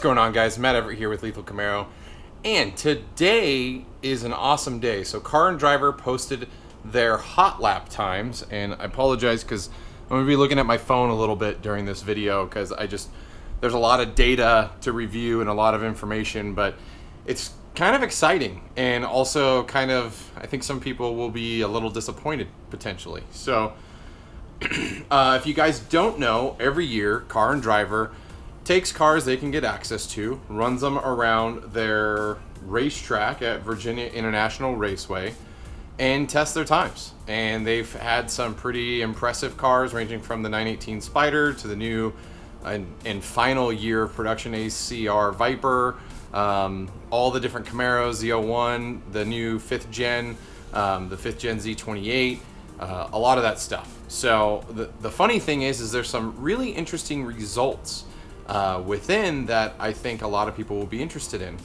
going on, guys? Matt Everett here with Lethal Camaro, and today is an awesome day. So Car and Driver posted their hot lap times, and I apologize because I'm going to be looking at my phone a little bit during this video because there's a lot of data to review and a lot of information, but it's kind of exciting, and also kind of, I think some people will be a little disappointed potentially. So if you guys don't know, every year Car and Driver takes cars they can get access to, runs them around their racetrack at Virginia International Raceway, and tests their times. And they've had some pretty impressive cars, ranging from the 918 Spider to the new and final year of production ACR Viper, all the different Camaros, the 01, the new 5th gen, the 5th gen Z28, a lot of that stuff. So the funny thing is there's some really interesting results within that I think a lot of people will be interested in.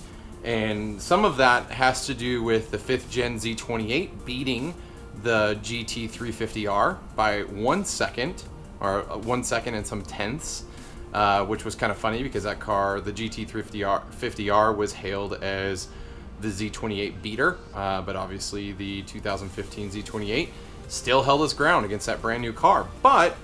And some of that has to do with the 5th gen Z28 beating the GT350R by 1 second, or 1 second and some tenths, which was kind of funny because that car, the GT350R, was hailed as the Z28 beater, but obviously the 2015 Z28 still held its ground against that brand new car. But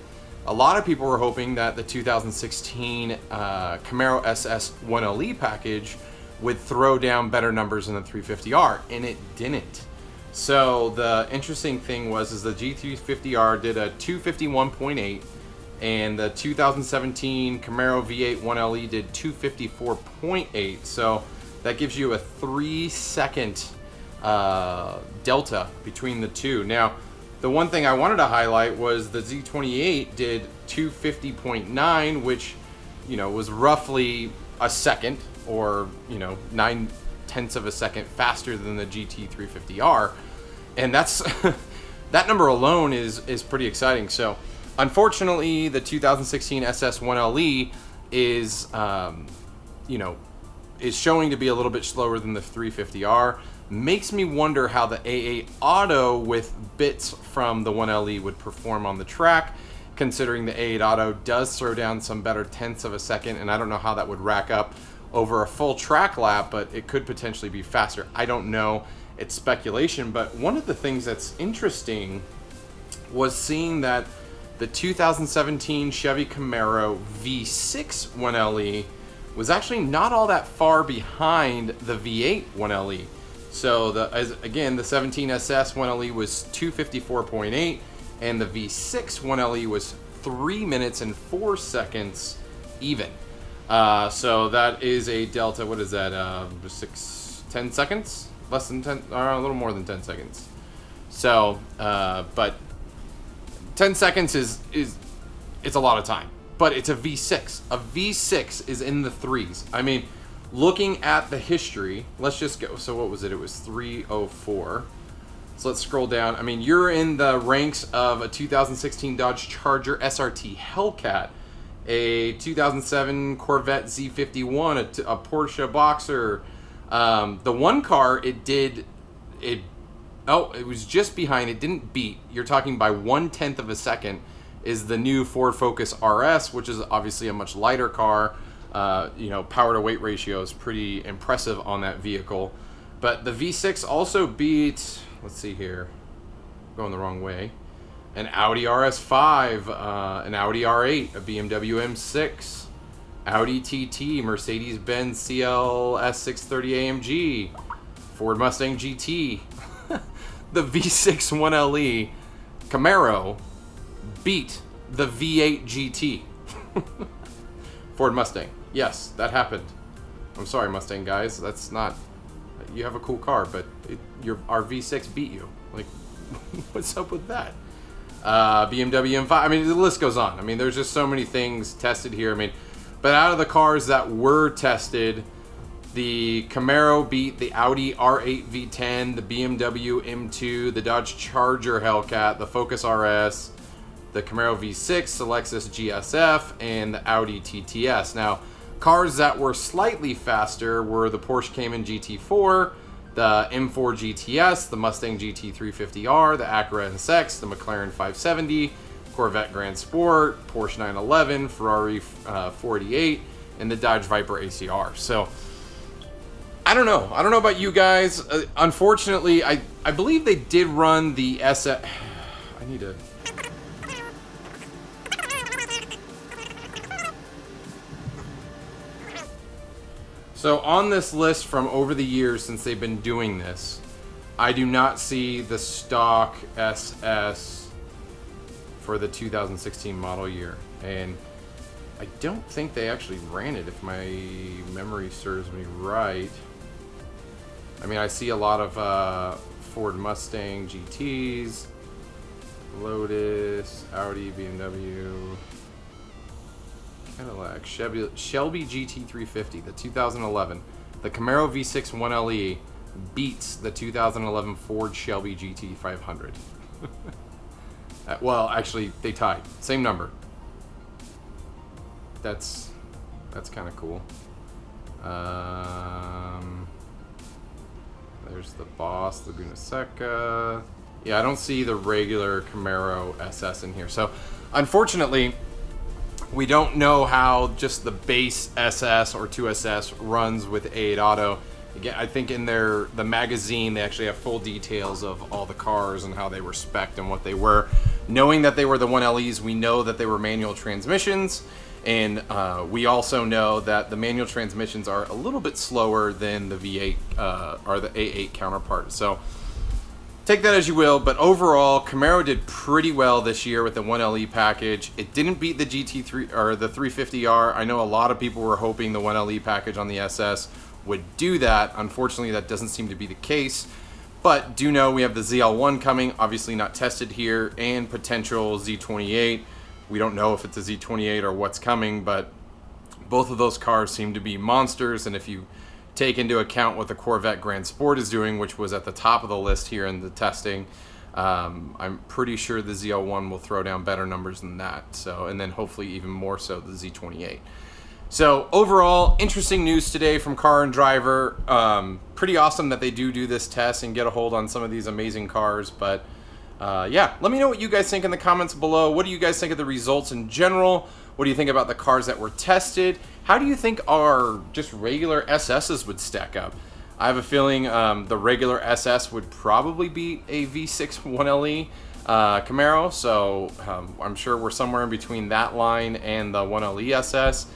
a lot of people were hoping that the 2016 Camaro SS 1LE package would throw down better numbers than the 350R, and it didn't. So the interesting thing was the GT350R did a 251.8, and the 2017 Camaro V8 1LE did 254.8. So that gives you a 3-second delta between the two. Now, the one thing I wanted to highlight was the Z28 did 250.9, which, you know, was roughly a second, or, you know, 9/10 of a second faster than the GT350R. And that's that number alone is pretty exciting. So unfortunately, the 2016 SS 1LE is is showing to be a little bit slower than the 350R. Makes me wonder how the AA Auto with bits from the 1LE would perform on the track, considering the A8 Auto does throw down some better tenths of a second, and I don't know how that would rack up over a full track lap, but it could potentially be faster. I don't know, it's speculation. But one of the things that's interesting was seeing that the 2017 Chevy Camaro V6 1LE was actually not all that far behind the V8 1LE. So again, the 17 SS 1LE was 254.8, and the V6 1LE was 3 minutes and 4 seconds even. So that is a delta. What is that? 10 seconds? Less than 10, or a little more than 10 seconds. So, but 10 seconds is it's a lot of time. But it's a V6. A V6 is in the threes. I mean, looking at the history, let's just go. So what was it? It was 304. So let's scroll down. I mean, you're in the ranks of a 2016 Dodge Charger SRT Hellcat, a 2007 Corvette Z51, a Porsche Boxer. The one car it was just behind. It didn't beat. You're talking by 1/10 of a second. Is the new Ford Focus RS, which is obviously a much lighter car. Power to weight ratio is pretty impressive on that vehicle. But the V6 also beat, let's see here, I'm going the wrong way, an Audi RS5, an Audi R8, a BMW M6, Audi TT, Mercedes-Benz CLS 630 AMG, Ford Mustang GT. The V6 1LE Camaro beat the V8 GT. Ford Mustang. Yes, that happened. I'm sorry, Mustang guys. That's not... You have a cool car, but our V6 beat you. Like, what's up with that? BMW M5. I mean, the list goes on. I mean, there's just so many things tested here. I mean, but out of the cars that were tested, the Camaro beat the Audi R8 V10, the BMW M2, the Dodge Charger Hellcat, the Focus RS, the Camaro V6, the Lexus GSF, and the Audi TTS. Now, cars that were slightly faster were the Porsche Cayman GT4, the M4 GTS, the Mustang GT350R, the Acura NSX, the McLaren 570, Corvette Grand Sport, Porsche 911, Ferrari 488, in the Dodge Viper ACR. So I don't know. I don't know about you guys. Unfortunately, I believe they did run the SS. I need to. So on this list from over the years since they've been doing this, I do not see the stock SS for the 2016 model year. And I don't think they actually ran it, if my memory serves me right. I mean, I see a lot of Ford Mustang GTs, Lotus, Audi, BMW, Cadillac, Shelby GT350, the 2011. The Camaro V6 1LE beats the 2011 Ford Shelby GT500. Well, actually, they tied. Same number. That's kind of cool. There's the Boss Laguna Seca. Yeah, I don't see the regular Camaro SS in here. So, unfortunately, we don't know how just the base SS or 2SS runs with A8 Auto. Again, I think in the magazine, they actually have full details of all the cars and how they were spec'd and what they were. Knowing that they were the 1LEs, we know that they were manual transmissions. And we also know that the manual transmissions are a little bit slower than the V8 or the A8 counterpart. So take that as you will, but overall, Camaro did pretty well this year with the 1LE package. It didn't beat the GT3 or the 350R. I know a lot of people were hoping the 1LE package on the SS would do that. Unfortunately, that doesn't seem to be the case. But do know we have the ZL1 coming, obviously not tested here, and potential Z28. We don't know if it's a Z28 or what's coming, but both of those cars seem to be monsters. And if you take into account what the Corvette Grand Sport is doing, which was at the top of the list here in the testing, I'm pretty sure the ZL1 will throw down better numbers than that. So, and then hopefully even more so the Z28. So overall, interesting news today from Car and Driver. Pretty awesome that they do this test and get a hold on some of these amazing cars. But yeah, let me know what you guys think in the comments below. What do you guys think of the results in general? What do you think about the cars that were tested? How do you think our just regular SSs would stack up? I have a feeling the regular SS would probably beat a V6 1LE Camaro. So I'm sure we're somewhere in between that line and the 1LE SS.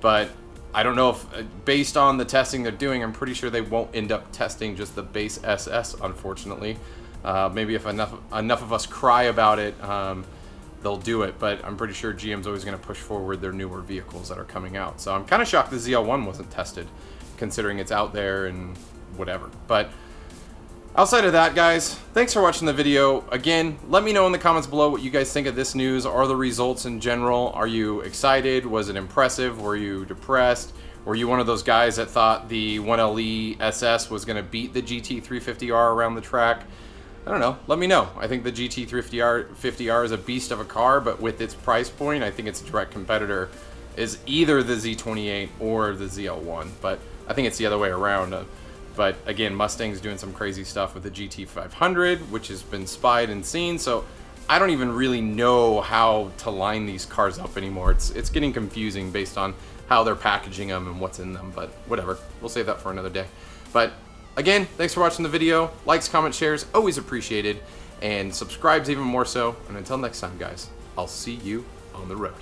But I don't know if, based on the testing they're doing, I'm pretty sure they won't end up testing just the base SS, unfortunately. Maybe if enough of us cry about it, they'll do it. But I'm pretty sure GM's always going to push forward their newer vehicles that are coming out. So I'm kind of shocked the ZL1 wasn't tested, considering it's out there and whatever. But outside of that, guys, thanks for watching the video. Again, let me know in the comments below what you guys think of this news or the results in general. Are you excited? Was it impressive? Were you depressed? Were you one of those guys that thought the 1LE SS was going to beat the GT350R around the track? I don't know. Let me know. I think the GT350R is a beast of a car, but with its price point, I think its direct competitor is either the Z28 or the ZL1. But I think it's the other way around. But again, Mustang's doing some crazy stuff with the GT500, which has been spied and seen. So I don't even really know how to line these cars up anymore. It's getting confusing based on how they're packaging them and what's in them. But whatever. We'll save that for another day. But again, thanks for watching the video. Likes, comments, shares, always appreciated. And subscribe's even more so. And until next time, guys, I'll see you on the road.